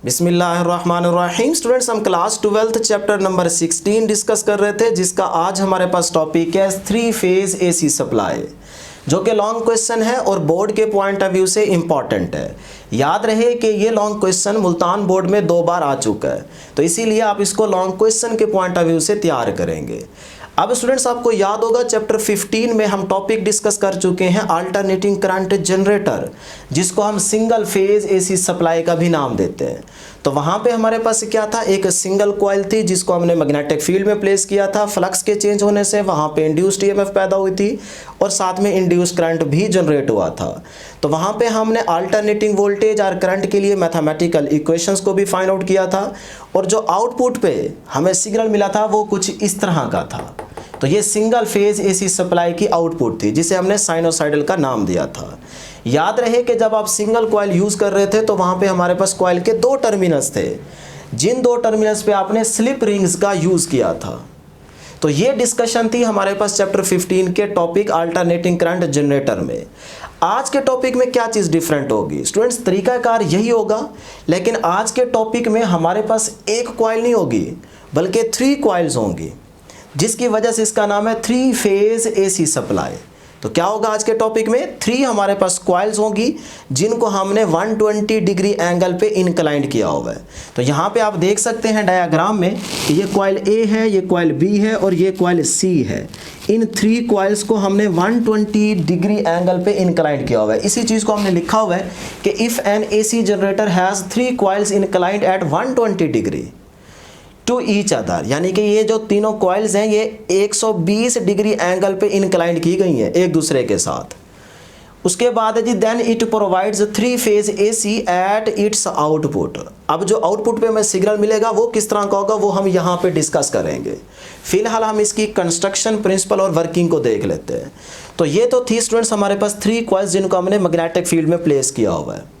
बिस्मिल्लाहिर्रहमानिर्रहीम। स्टूडेंट्स, हम class 12 chapter number 16 discuss कर रहे थे, जिसका आज हमारे पास टॉपिक है 3 फेज एसी सप्लाई, जो कि लॉन्ग क्वेश्चन है और बोर्ड के पॉइंट ऑफ व्यू से इम्पॉर्टेंट है। याद रहे कि ये लॉन्ग क्वेश्चन मुल्तान बोर्ड में 2 बार आ चुका है, तो इसीलिए आप इसको लॉन्ग क्वेश्चन के पॉइंट ऑफ व्यू से तैयार करेंगे। अब स्टूडेंट्स, आपको याद होगा चैप्टर 15 में हम टॉपिक डिस्कस कर चुके हैं अल्टरनेटिंग करंट जनरेटर, जिसको हम सिंगल फेज एसी सप्लाई का भी नाम देते हैं। तो वहाँ पे हमारे पास क्या था, एक सिंगल कॉइल थी जिसको हमने मैग्नेटिक फील्ड में प्लेस किया था। फ्लक्स के चेंज होने से वहाँ पे इंड्यूस्ड ईएमएफ पैदा हुई थी और साथ में इंड्यूस्ड करंट भी जनरेट हुआ था। तो वहाँ पे हमने अल्टरनेटिंग वोल्टेज और करंट के लिए मैथमेटिकल इक्वेशंस को भी फाइंड आउट किया था, और जो आउटपुट पे हमें सिग्नल मिला था वो कुछ इस तरह का था। तो ये सिंगल फेज एसी सप्लाई की आउटपुट थी, जिसे हमने साइनोसाइडल का नाम दिया था। याद रहे कि जब आप सिंगल कॉइल यूज़ कर रहे थे तो वहाँ पे हमारे पास कॉइल के 2 टर्मिनल्स थे, जिन 2 टर्मिनल्स पे आपने स्लिप रिंग्स का यूज़ किया था। तो ये डिस्कशन थी हमारे पास चैप्टर 15 के टॉपिक अल्टरनेटिंग करंट जनरेटर में। आज के टॉपिक में क्या चीज़ डिफरेंट होगी स्टूडेंट्स, तरीकाकार यही होगा, लेकिन आज के टॉपिक में हमारे पास एक कॉइल नहीं होगी बल्कि 3 कॉइल्स होंगी, जिसकी वजह से इसका नाम है 3 फेज एसी सप्लाई। तो क्या होगा आज के टॉपिक में, 3 हमारे पास कॉइल्स होंगी जिनको हमने 120 डिग्री एंगल पे इंक्लाइंड किया हुआ है। तो यहाँ पे आप देख सकते हैं डायग्राम में कि ये कॉइल ए है, ये कॉइल बी है और ये कॉइल सी है। इन 3 कॉइल्स को हमने 120 डिग्री एंगल पे इंक्लाइंड किया हुआ है। इसी चीज़ को हमने लिखा हुआ है कि if an AC generator has 3 coils inclined at 120 degree to each other, यानी कि ये जो तीनों कॉइल्स हैं ये 120 डिग्री एंगल पे इंक्लाइंड की गई हैं एक दूसरे के साथ। उसके बाद है जी, then it provides 3 phase AC at its output. अब जो आउटपुट पे हमें सिग्नल मिलेगा वो किस तरह का होगा, वो हम यहाँ पे डिस्कस करेंगे। फिलहाल हम इसकी कंस्ट्रक्शन, प्रिंसिपल और वर्किंग को देख लेते हैं। तो ये तो थी स्टूडेंट्स हमारे पास 3 कॉइल्स जिनको हमने मैग्नेटिक फील्ड में प्लेस किया हुआ है।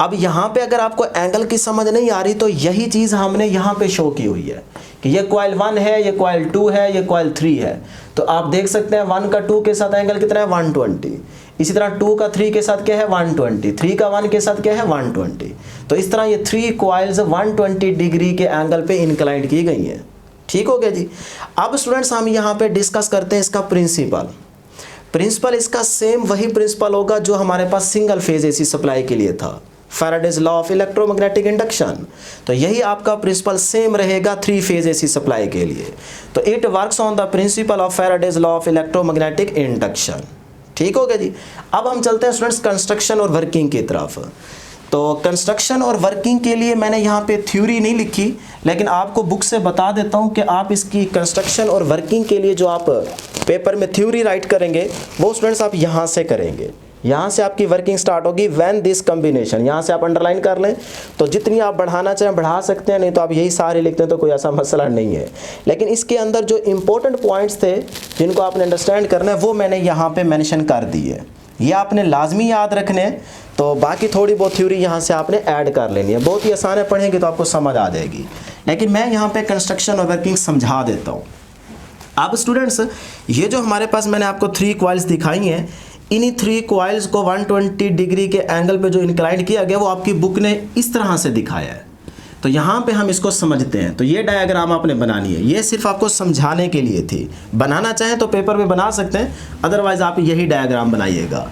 अब यहाँ पे अगर आपको एंगल की समझ नहीं आ रही तो यही चीज़ हमने यहाँ पे शो की हुई है कि ये कॉइल 1 है, ये कॉइल 2 है, ये कॉइल 3 है। तो आप देख सकते हैं 1 का 2 के साथ एंगल कितना है, 120। इसी तरह 2 का 3 के साथ क्या है, 120। 3 का 1 के साथ क्या है, 120। तो इस तरह ये 3 कॉइल्स 120 डिग्री के एंगल पे इंक्लाइंड की गई हैं। ठीक हो गया जी। अब स्टूडेंट्स हम यहाँ पे डिस्कस करते हैं इसका प्रिंसिपल इसका सेम वही प्रिंसिपल होगा जो हमारे पास सिंगल फेज एसी सप्लाई के लिए था, Faraday's law of electromagnetic induction. तो यही आपका प्रिंसिपल सेम रहेगा 3 फेज एसी सप्लाई के लिए। तो it works on the principle of Faraday's law of electromagnetic induction. ठीक हो गया जी। अब हम चलते हैं स्टूडेंट्स कंस्ट्रक्शन और वर्किंग की तरफ। तो कंस्ट्रक्शन और वर्किंग के लिए मैंने यहाँ पे थ्योरी नहीं लिखी, लेकिन आपको बुक से बता देता हूँ कि आप इसकी कंस्ट्रक्शन और वर्किंग के लिए जो आप पेपर में थ्योरी राइट करेंगे वो स्टूडेंट्स आप यहाँ से करेंगे। यहाँ से आपकी वर्किंग स्टार्ट होगी व्हेन दिस कॉम्बिनेशन। यहाँ से आप अंडरलाइन कर लें, तो जितनी आप बढ़ाना चाहें बढ़ा सकते हैं, नहीं तो आप यही सारे लिखते हैं तो कोई ऐसा मसला नहीं है। लेकिन इसके अंदर जो इंपॉर्टेंट पॉइंट्स थे जिनको आपने अंडरस्टैंड करना है वो मैंने यहाँ पे मेंशन कर दी है। ये आपने लाजमी याद रखने हैं, तो बाकी थोड़ी बहुत थ्योरी यहाँ से आपने ऐड कर लेनी है। बहुत ही आसान है, पढ़ेंगे तो आपको समझ आ जाएगी। लेकिन मैं यहाँ पर कंस्ट्रक्शन और वर्किंग समझा देता हूँ। अब स्टूडेंट्स, ये जो हमारे पास मैंने आपको 3 कॉइल्स दिखाई हैं, इन्हीं 3 कॉइल्स को 120 डिग्री के एंगल पे जो इंक्लाइंड किया गया वो आपकी बुक ने इस तरह से दिखाया है। तो यहाँ पे हम इसको समझते हैं। तो ये डायग्राम आपने बनानी है, ये सिर्फ आपको समझाने के लिए थी। बनाना चाहें तो पेपर में बना सकते हैं, अदरवाइज आप यही डायग्राम बनाइएगा।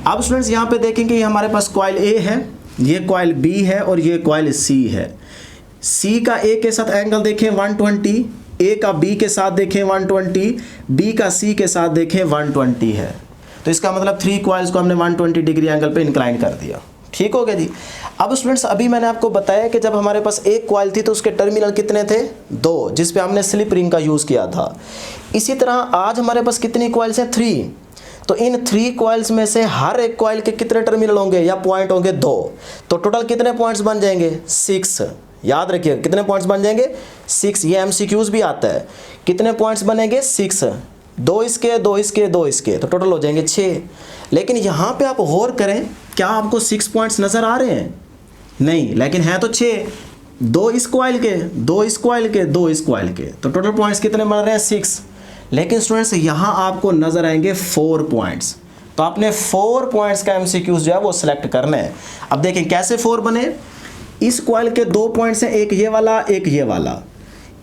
अब स्टूडेंट्स यहाँ पे देखेंगे, ये हमारे पास कॉइल ए है, ये कॉइल बी है और ये कॉइल सी है। सी का ए के साथ एंगल देखें 120, ए का बी के साथ देखें 120, बी का सी के साथ देखें 120 है। तो इसका मतलब 3 कॉइल्स को हमने 120 डिग्री एंगल पे इंक्लाइन कर दिया। ठीक हो गया जी। अब स्टूडेंट्स, अभी मैंने आपको बताया कि जब हमारे पास एक कॉइल थी तो उसके टर्मिनल कितने थे, 2, जिस पे हमने स्लिप रिंग का यूज़ किया था। इसी तरह आज हमारे पास कितनी कॉइल्स हैं, 3। तो इन 3 कॉइल्स में से हर एक कॉइल के कितने टर्मिनल होंगे या पॉइंट होंगे, 2। तो टोटल कितने पॉइंट्स बन जाएंगे, 6। याद रखिए कितने पॉइंट्स बन जाएंगे, 6। ये MCQs भी आता है, कितने पॉइंट्स बनेंगे, 6। 2 इसके, 2 इसके, 2 इसके, तो टोटल हो जाएंगे 6। लेकिन यहाँ पे आप गौर करें, क्या आपको 6 पॉइंट्स नज़र आ रहे हैं, नहीं, लेकिन है तो 6। 2 इस कॉइल के, 2 इस कॉइल के, 2 इस कॉइल के, तो टोटल पॉइंट्स कितने बन रहे हैं, 6। लेकिन स्टूडेंट्स यहाँ आपको नज़र आएंगे 4 पॉइंट्स। तो आपने 4 पॉइंट्स का MCQs जो है वो सिलेक्ट करना है। अब देखें कैसे 4 बने। इस कॉइल के 2 पॉइंट्स हैं, एक ये वाला एक ये वाला,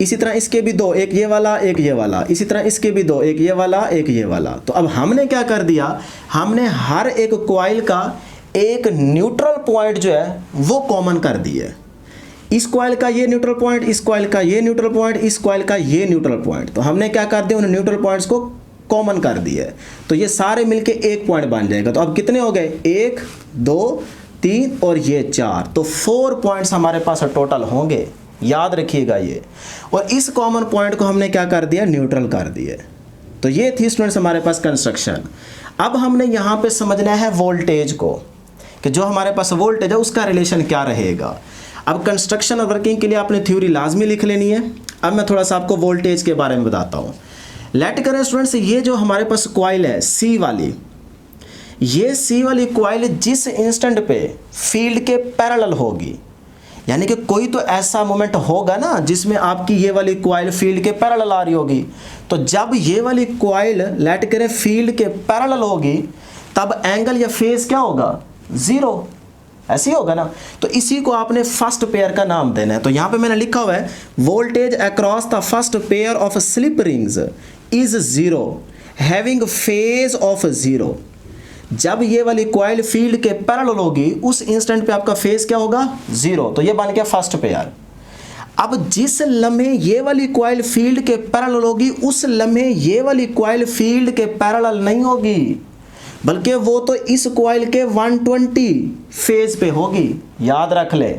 इसी तरह इसके भी 2, एक ये वाला एक ये वाला, इसी तरह इसके भी 2, एक ये वाला एक ये वाला। तो अब हमने क्या कर दिया, हमने हर एक कॉइल का एक न्यूट्रल पॉइंट जो है वो कॉमन कर दिया। इस कॉइल का ये न्यूट्रल पॉइंट, इस कॉइल का ये न्यूट्रल पॉइंट, इस कॉइल का ये न्यूट्रल पॉइंट, तो हमने क्या कर दिया, उन न्यूट्रल पॉइंट्स को कॉमन कर दिया। तो ये सारे मिलके एक पॉइंट बन जाएगा। तो अब कितने हो गए, 1 2 3 और ये 4, तो 4 पॉइंट्स हमारे पास टोटल होंगे, याद रखिएगा ये। और इस कॉमन पॉइंट को हमने क्या कर दिया, न्यूट्रल कर दिया। तो ये थी स्टूडेंट्स हमारे पास कंस्ट्रक्शन। अब हमने यहाँ पे समझना है वोल्टेज को, कि जो हमारे पास वोल्टेज है उसका रिलेशन क्या रहेगा। अब कंस्ट्रक्शन और वर्किंग के लिए आपने थ्योरी लाजमी लिख लेनी है। अब मैं थोड़ा सा आपको वोल्टेज के बारे में बताता हूँ। लेट करें स्टूडेंट्स, ये जो हमारे पास कॉइल है सी वाली, ये सी वाली कॉइल जिस इंस्टेंट पे फील्ड के पैरेलल होगी, यानी कि कोई तो ऐसा मोमेंट होगा ना जिसमें आपकी ये वाली कॉइल फील्ड के पैरेलल आ रही होगी। तो जब ये वाली कॉइल लेट करें फील्ड के पैरेलल होगी, तब एंगल या फेज क्या होगा, 0, ऐसे ही होगा ना। तो इसी को आपने फर्स्ट पेयर का नाम देना है। तो यहाँ पे मैंने लिखा हुआ है voltage across the first pair of slip rings is 0 having phase of 0। जब ये वाली कॉइल फील्ड के पैरेलल होगी उस इंस्टेंट पे आपका फेज क्या होगा, 0। तो ये बन गया फर्स्ट पेयर। अब जिस लम्हे ये वाली कॉइल फील्ड के पैरेलल होगी उस लम्हे ये वाली कॉइल फील्ड के पैरेलल नहीं होगी, बल्कि वो तो इस कॉइल के 120 फेज पे होगी। याद रख ले,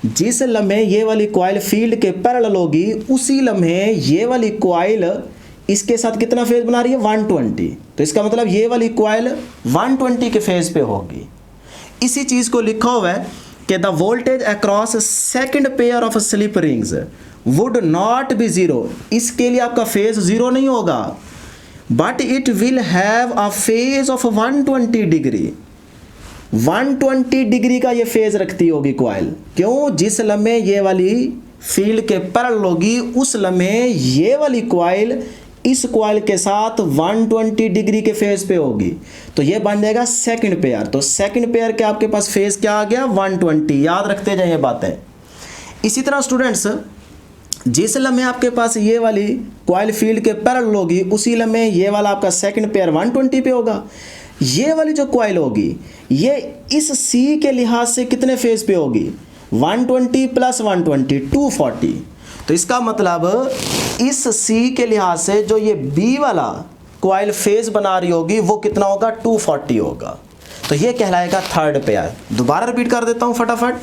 जिस लम्हे ये वाली कॉइल फील्ड के पैरेलल होगी उसी लम्हे ये वाली कॉइल इसके साथ कितना फेज बना रही है, 120। तो इसका मतलब ये वाली कॉइल 120 के फेज पे होगी। इसी चीज को लिखा हुआ है कि the voltage across second pair of slip rings would not be 0। इसके लिए आपका फेज 0 नहीं होगा, but it will have a phase of 120 degree. 120 degree का ये फेज रखती होगी कॉइल। क्यों, जिस लम्हे ये वाली फील्ड के पैरेलल होगी उस लम्हे ये वाली कॉइल इस कॉइल के साथ 120 डिग्री के फेज पे होगी। तो ये बन जाएगा सेकंड पेयर। तो सेकंड पेयर के आपके पास फेज क्या आ गया, 120। याद रखते जाइए बातें। इसी तरह स्टूडेंट्स, जिस लम्हे आपके पास ये वाली कॉइल फील्ड के पैरेलल होगी उसी लम्हे ये वाला आपका सेकंड पेयर 120 पे होगा। ये वाली जो कॉइल होगी ये इस सी के लिहाज से कितने फेज पे होगी, 120 प्लस 120 240। तो इसका मतलब इस सी के लिहाज से जो ये बी वाला कॉइल फेज बना रही होगी वो कितना होगा, 240 होगा। तो ये कहलाएगा थर्ड पेयर। दोबारा रिपीट कर देता हूँ फटाफट।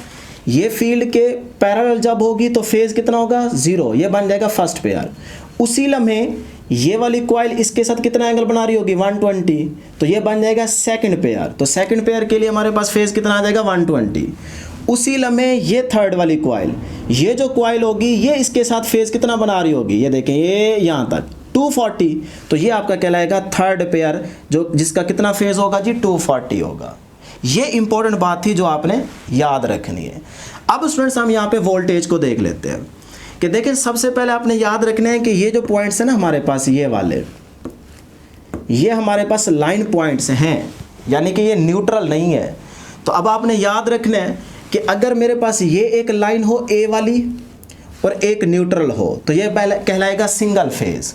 ये फील्ड के पैरेलल जब होगी तो फेज कितना होगा, 0। ये बन जाएगा फर्स्ट पेयर। उसी लम्हे ये वाली कॉइल इसके साथ कितना एंगल बना रही होगी, 120। तो ये बन जाएगा सेकंड पेयर। तो सेकंड पेयर के लिए हमारे पास फेज कितना आ जाएगा, 120। उसी लम्हे ये थर्ड वाली कॉइल, ये जो कॉइल होगी ये इसके साथ फेज कितना बना रही होगी, ये देखें ये यहाँ तक 240। तो ये आपका कहलाएगा थर्ड पेयर, जो जिसका कितना फेज होगा जी, 240 होगा। ये इंपॉर्टेंट बात थी जो आपने याद रखनी है। अब स्टूडेंट्स हम यहाँ पे वोल्टेज को देख लेते हैं कि देखें सबसे पहले आपने याद रखना है कि ये जो पॉइंट्स हैं ना हमारे पास, ये वाले ये हमारे पास लाइन पॉइंट्स हैं, यानी कि ये न्यूट्रल नहीं है। तो अब आपने याद रखना है कि अगर मेरे पास ये एक लाइन हो ए वाली और एक न्यूट्रल हो तो ये कहलाएगा सिंगल फेज।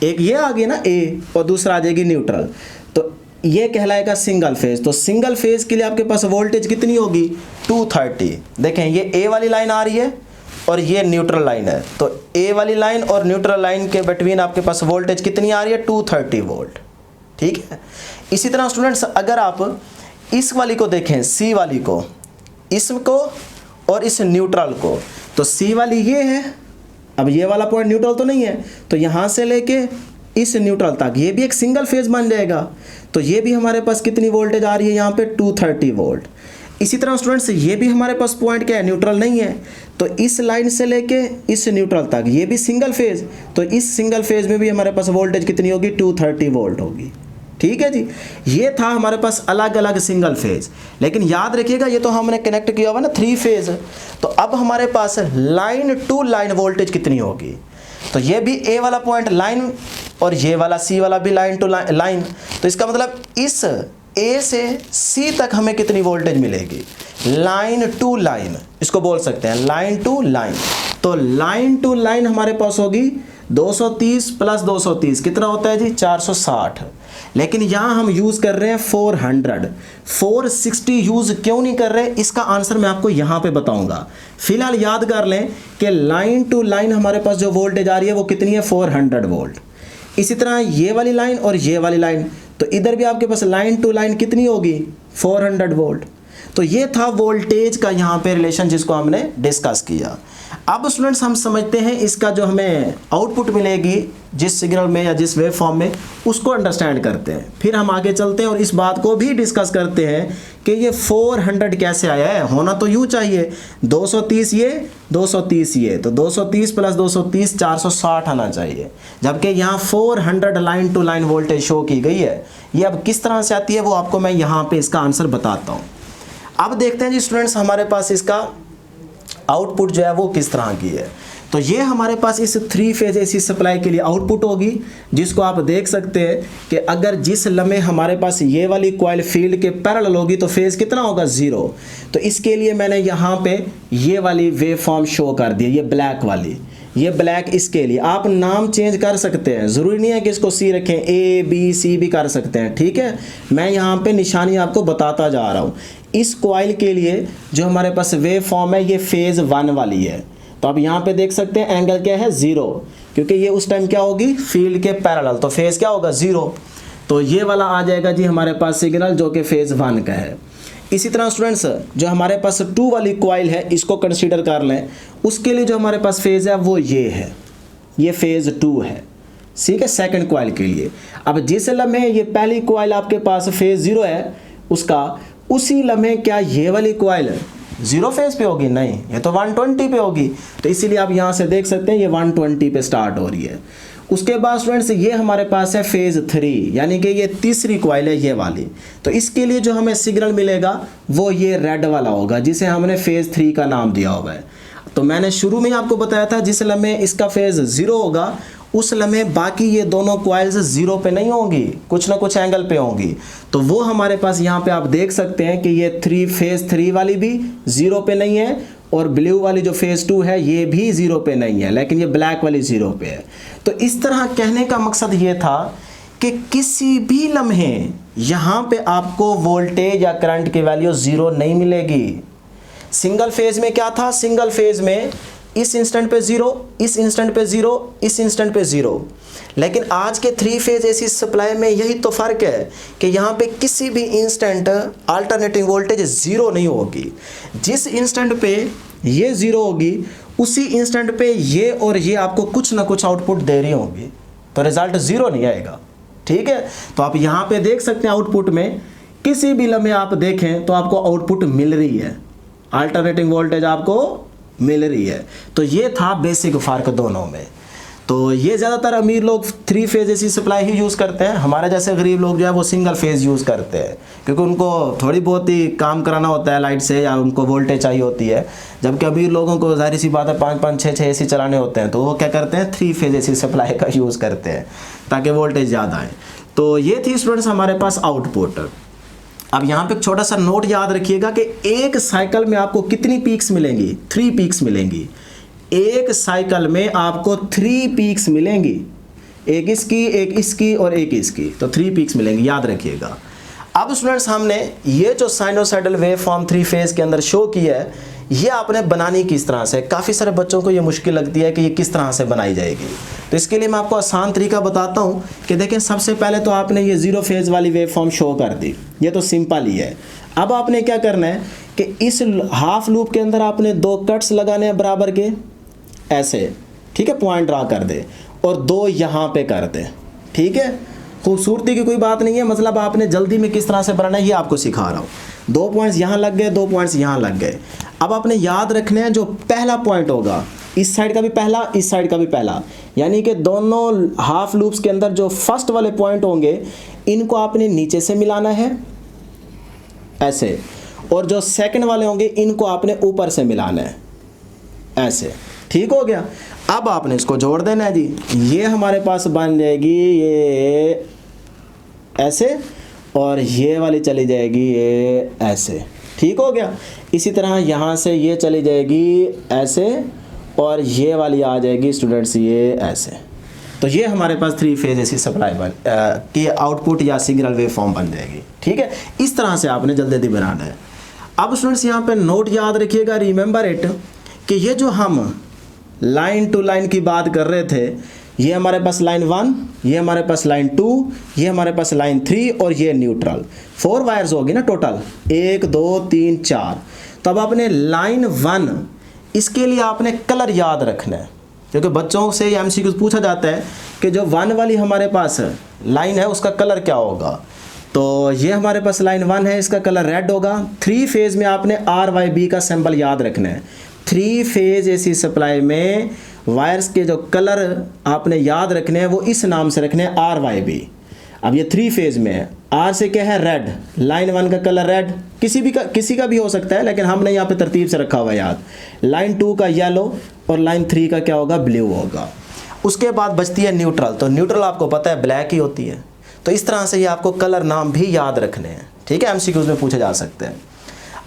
एक ये आ गई ना ए और दूसरा आ जाएगी न्यूट्रल, तो ये कहलाएगा सिंगल फेज। तो सिंगल फेज के लिए आपके पास वोल्टेज कितनी होगी, 230। देखें ये ए वाली लाइन आ रही है और ये न्यूट्रल लाइन है, तो ए वाली लाइन और न्यूट्रल लाइन के बिटवीन आपके पास वोल्टेज कितनी आ रही है, 230 वोल्ट। ठीक है। इसी तरह स्टूडेंट्स अगर आप इस वाली को देखें, सी वाली को, इसको और इस न्यूट्रल को, तो सी वाली ये है, अब ये वाला पॉइंट न्यूट्रल तो नहीं है, तो यहाँ से लेके इस न्यूट्रल तक ये भी एक सिंगल फेज बन जाएगा। तो ये भी हमारे पास कितनी वोल्टेज आ रही है यहाँ पे, 230 वोल्ट। इसी तरह स्टूडेंट्स ये भी हमारे पास पॉइंट क्या है, न्यूट्रल नहीं है, तो इस लाइन से लेके इस न्यूट्रल तक ये भी सिंगल फेज, तो इस सिंगल फेज में भी हमारे पास वोल्टेज कितनी होगी, 230 वोल्ट होगी। ठीक है जी। ये था हमारे पास अलग अलग सिंगल फेज। लेकिन याद रखिएगा ये तो हमने कनेक्ट किया हुआ ना 3 फेज, तो अब हमारे पास लाइन टू लाइन वोल्टेज कितनी होगी, तो ये भी ए वाला पॉइंट लाइन और ये वाला सी वाला भी लाइन टू लाइन। तो इसका मतलब इस ए से सी तक हमें कितनी वोल्टेज मिलेगी, लाइन टू लाइन इसको बोल सकते हैं, लाइन टू लाइन। तो लाइन टू लाइन हमारे पास होगी 230 प्लस 230 कितना होता है जी 460। लेकिन यहाँ हम यूज़ कर रहे हैं 400, 460 यूज़ क्यों नहीं कर रहे, इसका आंसर मैं आपको यहाँ पे बताऊंगा। फिलहाल याद कर लें कि लाइन टू लाइन हमारे पास जो वोल्टेज आ रही है वो कितनी है 400 वोल्ट। इसी तरह ये वाली लाइन और ये वाली लाइन, तो इधर भी आपके पास लाइन टू लाइन कितनी होगी 400 वोल्ट। तो ये था वोल्टेज का यहाँ पे रिलेशन जिसको हमने डिस्कस किया। अब स्टूडेंट्स हम समझते हैं इसका जो हमें आउटपुट मिलेगी जिस सिग्नल में या जिस वेव फॉर्म में, उसको अंडरस्टैंड करते हैं। फिर हम आगे चलते हैं और इस बात को भी डिस्कस करते हैं कि ये 400 कैसे आया है। होना तो यूँ चाहिए 230 ये 230 ये, तो 230 प्लस 230 460 आना चाहिए, जबकि यहाँ 400 line to line voltage show की गई है। ये अब किस तरह से आती है वो आपको मैं यहाँ पे इसका आंसर बताता हूँ। अब देखते हैं जी स्टूडेंट्स हमारे पास इसका आउटपुट जो है वो किस तरह की है। तो ये हमारे पास इस 3 फेज एसी सप्लाई के लिए आउटपुट होगी, जिसको आप देख सकते हैं कि अगर जिस लम्हे हमारे पास ये वाली कॉइल फील्ड के पैरेलल होगी तो फेज कितना होगा 0। तो इसके लिए मैंने यहाँ पे ये वाली वेव फॉर्म शो कर दी, ये ब्लैक वाली, ये ब्लैक। इसके लिए आप नाम चेंज कर सकते हैं, ज़रूरी नहीं है कि इसको सी रखें, ए बी सी भी कर सकते हैं, ठीक है। मैं यहाँ पे निशानी आपको बताता जा रहा हूँ। इस कॉइल के लिए जो हमारे पास वेव फॉर्म है ये फेज़ 1 वाली है। तो आप यहाँ पे देख सकते हैं एंगल क्या है 0, क्योंकि ये उस टाइम क्या होगी फील्ड के पैरेलल, तो फेज़ क्या होगा 0। तो ये वाला आ जाएगा जी हमारे पास सिग्नल जो कि फेज़ 1 का है। इसी तरह स्टूडेंट्स जो हमारे पास 2 वाली कॉइल है इसको कंसीडर कर लें, उसके लिए जो हमारे पास फेज़ है वो ये है, ये फेज़ 2 है, ठीक है, सेकंड कॉइल के लिए। अब जिस लम्हे ये पहली कॉइल आपके पास फेज़ 0 है उसका, उसी लम्हे क्या ये वाली कॉइल 0 फेज़ पे होगी, नहीं, ये तो 120 पे होगी। तो इसीलिए आप यहाँ से देख सकते हैं ये 120 पे स्टार्ट हो रही है। उसके बाद स्टूडेंट्स ये हमारे पास है फेज़ 3, यानी कि ये तीसरी कॉइल है ये वाली। तो इसके लिए जो हमें सिग्नल मिलेगा वो ये रेड वाला होगा, जिसे हमने फेज़ 3 का नाम दिया हुआ है। तो मैंने शुरू में आपको बताया था जिस लम्हे इसका फेज़ 0 होगा उस लम्हे बाकी ये दोनों कॉइल्स 0 पे नहीं होंगी, कुछ ना कुछ एंगल पे होंगी। तो वो हमारे पास यहाँ पे आप देख सकते हैं कि ये फेज़ 3 वाली भी 0 पे नहीं है, और ब्लू वाली जो फेज़ 2 है ये भी 0 पे नहीं है, लेकिन ये ब्लैक वाली 0 पे है। तो इस तरह कहने का मकसद ये था कि किसी भी लम्हे यहाँ पे आपको वोल्टेज या करंट की वैल्यू 0 नहीं मिलेगी। सिंगल फेज़ में क्या था, सिंगल फेज़ में इस इंस्टेंट पे 0, इस इंस्टेंट पे 0, इस इंस्टेंट पे 0। लेकिन आज के 3 फेज एसी सप्लाई में यही तो फ़र्क है कि यहाँ पे किसी भी इंस्टेंट अल्टरनेटिंग वोल्टेज 0 नहीं होगी। जिस इंस्टेंट पे ये 0 होगी उसी इंस्टेंट पे ये और ये आपको कुछ ना कुछ आउटपुट दे रही होंगी, तो रिज़ल्ट 0 नहीं आएगा, ठीक है। तो आप यहाँ पे देख सकते हैं आउटपुट में किसी भी लम्हे आप देखें तो आपको आउटपुट मिल रही है, अल्टरनेटिंग वोल्टेज आपको मिल रही है। तो ये था बेसिक फ़र्क दोनों में। तो ये ज़्यादातर अमीर लोग 3 फेज एसी सप्लाई ही यूज़ करते हैं, हमारे जैसे गरीब लोग जो है वो सिंगल फेज़ यूज़ करते हैं, क्योंकि उनको थोड़ी बहुत ही काम कराना होता है लाइट से, या उनको वोल्टेज चाहिए होती है। जबकि अमीर लोगों को जाहिर सी बात है 5-5 6-6 एसी चलाने होते हैं, तो वो क्या करते हैं 3 फेज एसी सप्लाई का यूज़ करते हैं ताकि वोल्टेज ज़्यादा आए। तो ये थी स्टूडेंट्स हमारे पास आउटपुट। अब यहाँ पे एक छोटा सा नोट याद रखिएगा कि एक साइकिल में आपको कितनी पीक्स मिलेंगी, 3 पीक्स मिलेंगी। एक साइकिल में आपको 3 पीक्स मिलेंगी, एक इसकी, एक इसकी और एक इसकी, तो 3 पीक्स मिलेंगी, याद रखिएगा। अब स्टूडेंट्स हमने ये जो साइनोसाइडल वेव फॉर्म 3 फेज के अंदर शो की है, ये आपने बनानी किस तरह से। काफ़ी सारे बच्चों को ये मुश्किल लगती है कि ये किस तरह से बनाई जाएगी। तो इसके लिए मैं आपको आसान तरीका बताता हूँ कि देखें, सबसे पहले तो आपने ये 0 फेज वाली वेव फॉर्म शो कर दी, ये तो सिंपल ही है। अब आपने क्या करना है कि इस हाफ लूप के अंदर आपने 2 कट्स लगाने हैं बराबर के, ऐसे, ठीक है, पॉइंट ड्रा कर दे और 2 यहाँ पे कर दे, ठीक है। खूबसूरती की कोई बात नहीं है, मतलब आपने जल्दी में किस तरह से बनाना है ये आपको सिखा रहा हूँ। 2 पॉइंट्स यहाँ लग गए, 2 पॉइंट्स यहाँ लग गए। अब आपने याद रखना है जो पहला पॉइंट होगा इस साइड का भी पहला, इस साइड का भी पहला, यानी कि दोनों हाफ लूप्स के अंदर जो फर्स्ट वाले पॉइंट होंगे इनको आपने नीचे से मिलाना है ऐसे, और जो सेकंड वाले होंगे इनको आपने ऊपर से मिलाना है ऐसे, ठीक हो गया। अब आपने इसको जोड़ देना है जी, ये हमारे पास बन जाएगी ये ऐसे, और ये वाली चली जाएगी ये ऐसे, ठीक हो गया। इसी तरह यहाँ से ये चली जाएगी ऐसे और ये वाली आ जाएगी स्टूडेंट्स ये ऐसे। तो ये हमारे पास 3 फेज एसी सप्लाई की आउटपुट या सिग्नल वेव फॉर्म बन जाएगी, ठीक है। इस तरह से आपने जल्दी जल्दी बनाना है। अब स्टूडेंट्स यहाँ पे नोट याद रखिएगा, रिमेंबर इट, कि ये जो हम लाइन टू लाइन की बात कर रहे थे, ये हमारे पास लाइन 1, ये हमारे पास लाइन 2, ये हमारे पास लाइन 3 और ये न्यूट्रल। 4 वायर्स होगी ना टोटल, 1 2 3 4। तो अब आपने लाइन 1, इसके लिए आपने कलर याद रखना है, क्योंकि बच्चों से एमसीक्यू पूछा जाता है कि जो 1 वाली हमारे पास लाइन है उसका कलर क्या होगा। तो ये हमारे पास लाइन 1 है, इसका कलर रेड होगा। 3 फेज में आपने RYB का सिंबल याद रखना है। 3 फेज एसी सप्लाई में वायर्स के जो कलर आपने याद रखने हैं वो इस नाम से रखने हैं, RYB। अब ये 3 फेज में है, R से क्या है, रेड। लाइन 1 का कलर रेड, किसी का भी हो सकता है, लेकिन हमने यहाँ पे तरतीब से रखा हुआ है याद। लाइन 2 का येलो और लाइन 3 का क्या होगा, ब्लू होगा। उसके बाद बचती है न्यूट्रल। तो न्यूट्रल आपको पता है ब्लैक ही होती है। तो इस तरह से ये आपको कलर नाम भी याद रखने हैं, ठीक है, एमसीक्यूज में पूछे जा सकते हैं।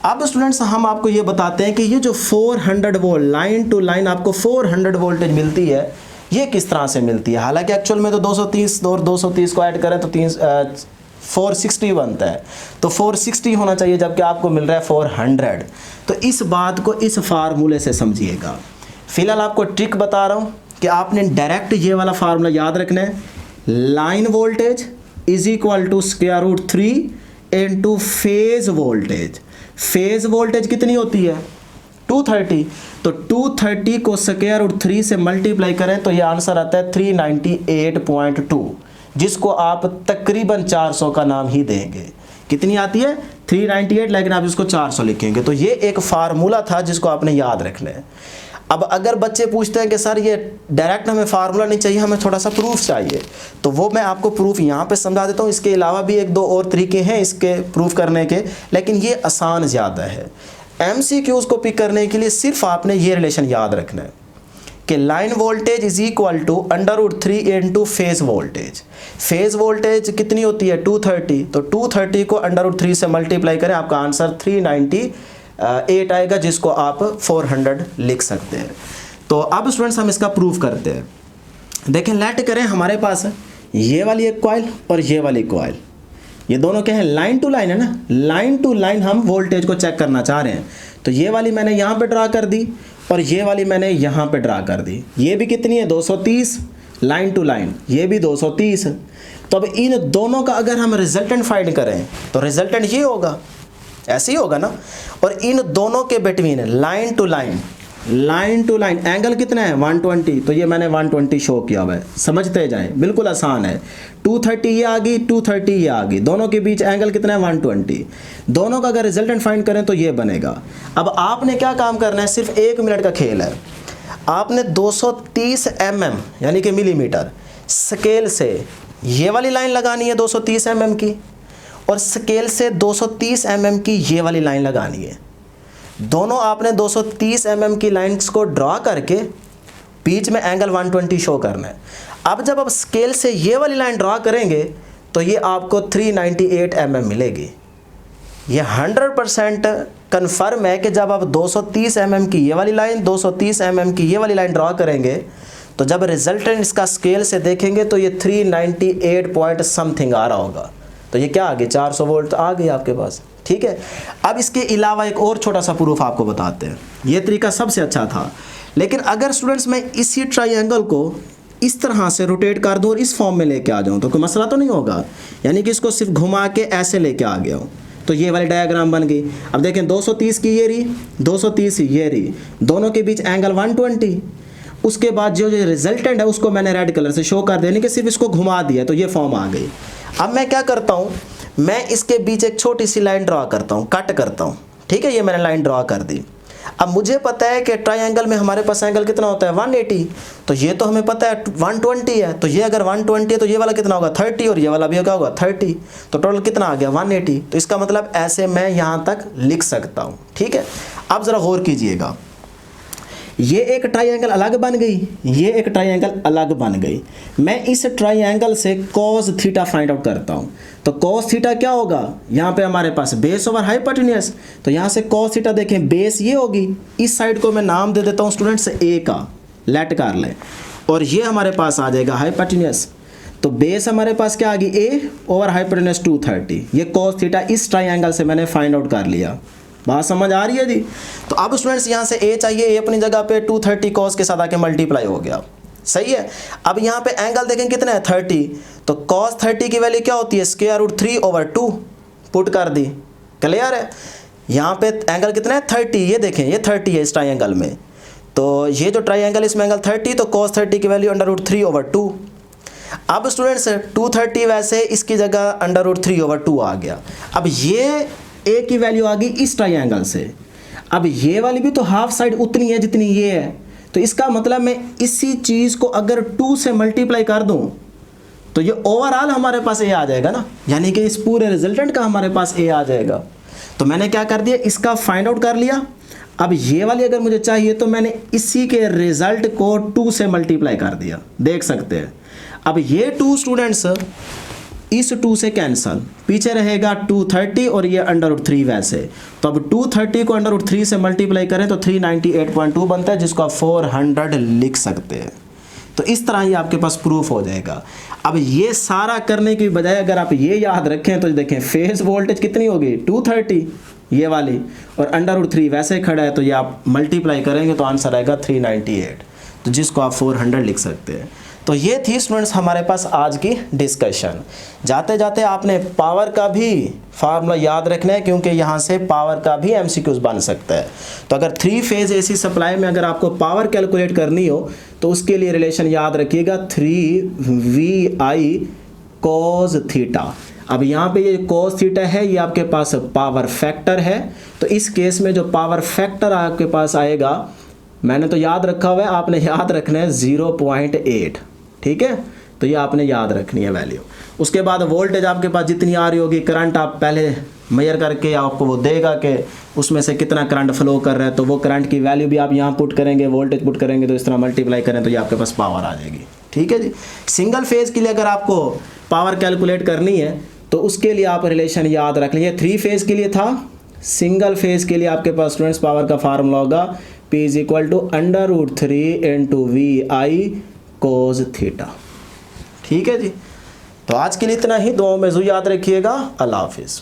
अब स्टूडेंट्स हम आपको ये बताते हैं कि ये जो 400 वोल्ट लाइन टू लाइन आपको 400 वोल्टेज मिलती है, ये किस तरह से मिलती है। हालांकि एक्चुअल में तो 230 और 230 को ऐड करें तो 460 बनता है, तो 460 होना चाहिए, जबकि आपको मिल रहा है 400। तो इस बात को इस फार्मूले से समझिएगा। फिलहाल आपको ट्रिक बता रहा हूँ कि आपने डायरेक्ट ये वाला फार्मूला याद रखना है। Line voltage is equal to √3 into phase voltage. Phase voltage कितनी होती है, 230। तो 230 को √3 से मल्टीप्लाई करें तो ये आंसर आता है 398.2, जिसको आप तकरीबन 400 का नाम ही देंगे। कितनी आती है, 398, लेकिन आप इसको 400 लिखेंगे। तो ये एक फार्मूला था जिसको आपने याद रखना है। अब अगर बच्चे पूछते हैं कि सर ये डायरेक्ट हमें फार्मूला नहीं चाहिए, हमें थोड़ा सा प्रूफ चाहिए, तो वो मैं आपको प्रूफ यहाँ पे समझा देता हूँ। इसके अलावा भी 1-2 और तरीके हैं इसके प्रूफ करने के, लेकिन ये आसान ज़्यादा है। एमसीक्यूज़ को पिक करने के लिए सिर्फ आपने ये रिलेशन याद रखना है कि line voltage is equal to √3 into phase voltage. Phase voltage कितनी होती है, 230। तो 230 को √3 से मल्टीप्लाई करें, आपका आंसर 398 आएगा, जिसको आप 400 लिख सकते हैं। तो अब स्टूडेंट्स हम इसका प्रूफ करते हैं। देखें, लेट करें हमारे पास ये वाली एक कॉइल और ये वाली कॉइल, ये दोनों क्या है, लाइन टू लाइन है ना। लाइन टू लाइन हम वोल्टेज को चेक करना चाह रहे हैं। तो ये वाली मैंने यहाँ पे ड्रा कर दी और ये वाली मैंने यहाँ पे ड्रा कर दी। ये भी कितनी है, 230 लाइन टू लाइन, ये भी 230। तो अब इन दोनों का अगर हम रिजल्टेंट फाइंड करें तो रिजल्टेंट ये होगा, ऐसे ही होगा ना। और इन दोनों के between line to line angle कितना है, 120। तो ये मैंने 120 शो किया हुआ है, समझते जाएं, बिल्कुल आसान है। 230 ये आ गई, 230 ये आ गई, दोनों के बीच एंगल कितना है, 120। दोनों का अगर रिजल्टेंट फाइंड करें तो ये बनेगा। अब आपने क्या काम करना है, सिर्फ 1 मिनट का खेल है। आपने 230 mm यानी कि मिलीमीटर स्केल से ये वाली लाइन लगानी है 230 mm की, और स्केल से 230 mm की ये वाली लाइन लगानी है। दोनों आपने 230 mm की लाइंस को ड्रॉ करके बीच में एंगल 120 शो करना है। अब जब आप स्केल से ये वाली लाइन ड्रॉ करेंगे तो ये आपको 398 mm मिलेगी। ये 100% कन्फर्म है कि जब आप 230 mm की ये वाली लाइन, 230 mm की ये वाली लाइन ड्रॉ करेंगे तो जब रिजल्टेंट इसका स्केल से देखेंगे तो ये 398 पॉइंट समथिंग आ रहा होगा। तो ये क्या आ गई, 400 वोल्ट आ गई आपके पास, ठीक है। अब इसके अलावा एक और छोटा सा प्रूफ आपको बताते हैं। ये तरीका सबसे अच्छा था, लेकिन अगर स्टूडेंट्स मैं इसी ट्रायंगल को इस तरह से रोटेट कर दूँ और इस फॉर्म में लेके आ जाऊँ तो कोई मसला तो नहीं होगा। यानी कि इसको सिर्फ घुमा के ऐसे लेके आ गया हूँ तो ये वाली डायग्राम बन गई। अब देखें 230 की ये रही, 230 ये रही, दोनों के बीच एंगल 120। उसके बाद जो रिजल्टेंट है उसको मैंने रेड कलर से शो कर दिया, यानी कि सिर्फ इसको घुमा दिया तो ये फॉर्म आ गई। अब मैं क्या करता हूँ, मैं इसके बीच एक छोटी सी लाइन ड्रॉ करता हूँ, कट करता हूँ, ठीक है। ये मैंने लाइन ड्रॉ कर दी। अब मुझे पता है कि ट्रायंगल में हमारे पास एंगल कितना होता है, 180। तो ये तो हमें पता है 120 है, तो ये अगर 120 है तो ये वाला कितना होगा, 30, और ये वाला भी क्या होगा, 30। तो टोटल कितना आ गया, 180। तो इसका मतलब ऐसे मैं यहाँ तक लिख सकता हूँ, ठीक है। अब ज़रा गौर कीजिएगा, ये एक ट्राइंगल अलग बन गई, ये एक ट्राइंगल अलग बन गई। मैं इस ट्राइंगल से cos थीटा फाइंड आउट करता हूँ। तो cos थीटा क्या होगा, यहाँ पे हमारे पास बेस ओवर हाइपोटेन्यूज, तो यहाँ से cos थीटा देखें बेस ये होगी, इस साइड को मैं नाम दे देता हूँ स्टूडेंट्स a का, लेट कर लें, और ये हमारे पास आ जाएगा हाइपोटेन्यूज। तो बेस हमारे पास क्या आ गई a ओवर हाइपोटेन्यूज 230, ये cos थीटा इस ट्राइंगल से मैंने फाइंड आउट कर लिया। बात समझ आ रही है जी। तो अब स्टूडेंट्स यहाँ से a चाहिए, a अपनी जगह पे 230 cos के साथ आके मल्टीप्लाई हो गया, सही है। अब यहाँ पे एंगल देखें कितना है 30, तो cos 30 की वैल्यू क्या होती है स्क्वायर रूट 3/2 पुट कर दी, क्लियर है। यहाँ पे एंगल कितना है 30, ये देखें ये 30 है इस ट्राइंगल में, तो ये जो ट्राइंगल इसमें एंगल 30, तो cos 30 की वैल्यू √3/2। अब स्टूडेंट्स 230 वैसे इसकी जगह √3/2 आ गया। अब ये a की वैल्यू आ गई इस ट्राइंगल से, अब ये वाली भी तो हाफ साइड उतनी है जितनी ये है, तो इसका मतलब मैं इसी चीज़ को अगर 2 से मल्टीप्लाई कर दूं तो ये ओवरऑल हमारे पास a आ जाएगा ना, यानी कि इस पूरे रिजल्टेंट का हमारे पास a आ जाएगा। तो मैंने क्या कर दिया, इसका फाइंड आउट कर लिया। अब ये वाली अगर मुझे चाहिए तो मैंने इसी के रिजल्ट को 2 से मल्टीप्लाई कर दिया, देख सकते हैं। अब ये 2 स्टूडेंट्स इस 2 से कैंसल, पीछे रहेगा 230 और ये √3 वैसे, तो अब 230 को √3 से मल्टीप्लाई करें तो 398.2 बनता है, जिसको आप 400 लिख सकते हैं। तो इस तरह ये आपके पास प्रूफ हो जाएगा। अब ये सारा करने की बजाय अगर आप ये याद रखें तो देखें फेज वोल्टेज कितनी होगी 230 ये वाली, और √3 वैसे खड़ा है, तो ये आप मल्टीप्लाई करेंगे तो आंसर आएगा 398, तो जिसको आप 400 लिख सकते हैं। तो ये थी स्टूडेंट्स हमारे पास आज की डिस्कशन। जाते जाते आपने पावर का भी फार्मूला याद रखना है, क्योंकि यहाँ से पावर का भी एमसीक्यूज बन सकता है। तो अगर 3 फेज एसी सप्लाई में अगर आपको पावर कैलकुलेट करनी हो तो उसके लिए रिलेशन याद रखिएगा 3VI cos थीटा। अब यहाँ पे ये cos थीटा है, ये आपके पास पावर फैक्टर है, तो इस केस में जो पावर फैक्टर आपके पास आएगा, मैंने तो याद रखा हुआ है, आपने याद रखना है 0.8, ठीक है। तो ये आपने याद रखनी है वैल्यू। उसके बाद वोल्टेज आपके पास जितनी आ रही होगी, करंट आप पहले मेजर करके आपको वो देगा कि उसमें से कितना करंट फ्लो कर रहा है, तो वो करंट की वैल्यू भी आप यहाँ पुट करेंगे, वोल्टेज पुट करेंगे, तो इस तरह मल्टीप्लाई करें तो ये आपके पास पावर आ जाएगी, ठीक है जी। सिंगल फेज के लिए अगर आपको पावर कैलकुलेट करनी है तो उसके लिए आप रिलेशन याद रख लीजिए। 3 फेज के लिए था, सिंगल फेज के लिए आपके पास स्टूडेंट्स पावर का फार्मूला होगा P = √3 × VI cos थीटा, ठीक है जी। तो आज के लिए इतना ही, दुआओं में ज़रूर याद रखिएगा। अल्लाह हाफिज़।